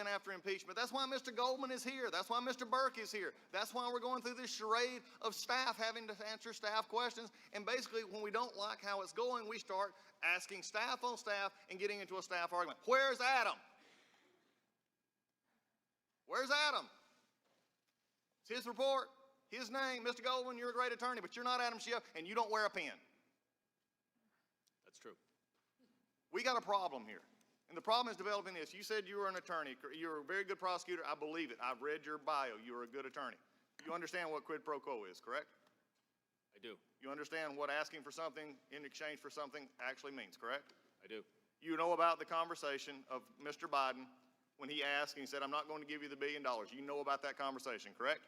been after impeachment. That's why Mr. Goldman is here. That's why Mr. Burke is here. That's why we're going through this charade of staff having to answer staff questions. And basically, when we don't like how it's going, we start asking staff on staff and getting into a staff argument. Where's Adam? Where's Adam? It's his report, his name. Mr. Goldman, you're a great attorney, but you're not Adam Schiff, and you don't wear a pen. That's true. We got a problem here. And the problem is developing this. You said you were an attorney. You're a very good prosecutor. I believe it. I've read your bio. You're a good attorney. You understand what quid pro quo is, correct? I do. You understand what asking for something in exchange for something actually means, correct? I do. You know about the conversation of Mr. Biden when he asked and he said, I'm not going to give you the $1 billion. You know about that conversation, correct?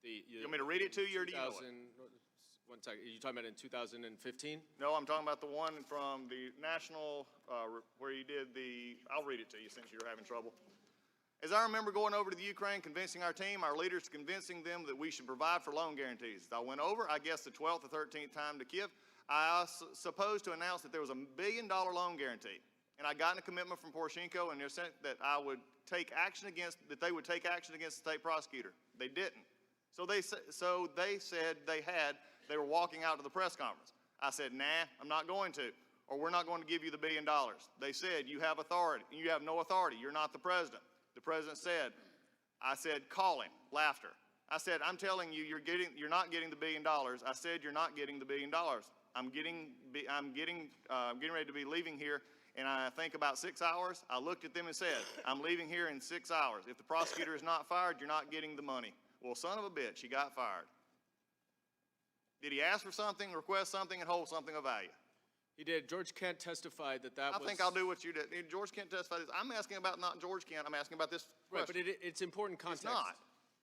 You want me to read it to you, or do you know it? One second. Are you talking about in 2015? No, I'm talking about the one from the national, where you did the, I'll read it to you since you're having trouble. As I remember going over to the Ukraine, convincing our team, our leaders, convincing them that we should provide for loan guarantees. I went over, I guess, the 12th or 13th time to Kiev. I was supposed to announce that there was a $1 billion loan guarantee. And I got a commitment from Poroshenko, and they said that I would take action against, that they would take action against the state prosecutor. They didn't. So they said they were walking out to the press conference. I said, nah, I'm not going to, or we're not going to give you the $1 billion. They said, you have authority. You have no authority. You're not the president. The president said, I said, call him. Laughter. I said, I'm telling you, you're not getting the $1 billion. I said, you're not getting the $1 billion. I'm getting ready to be leaving here. And I think about 6 hours. I looked at them and said, I'm leaving here in 6 hours. If the prosecutor is not fired, you're not getting the money. Well, son of a bitch, he got fired. Did he ask for something, request something, and hold something of value? He did. George Kent testified that was... I think I'll do what you did. George Kent testified this. I'm asking about not George Kent. I'm asking about this question. Right, but it's important context. It's not.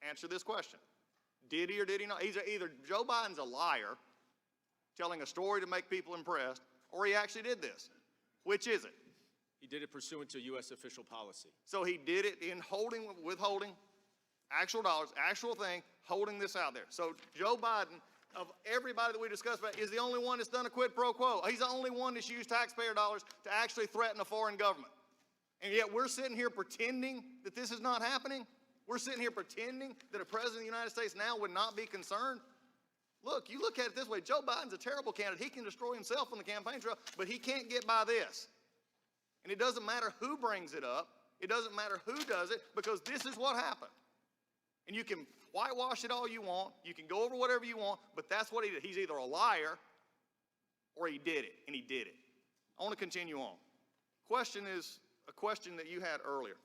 Answer this question. Did he or did he not? Either Joe Biden's a liar, telling a story to make people impressed, or he actually did this. Which is it? He did it pursuant to U.S. official policy. So he did it in withholding actual dollars, actual thing, holding this out there. So Joe Biden, of everybody that we discussed about, is the only one that's done a quid pro quo. He's the only one that's used taxpayer dollars to actually threaten a foreign government. And yet we're sitting here pretending that this is not happening? We're sitting here pretending that a president of the United States now would not be concerned? Look, you look at it this way. Joe Biden's a terrible candidate. He can destroy himself on the campaign trail, but he can't get by this. And it doesn't matter who brings it up. It doesn't matter who does it, because this is what happened. And you can whitewash it all you want. You can go over whatever you want, but that's what he did. He's either a liar or he did it, and he did it. I want to continue on. Question is a question that you had earlier.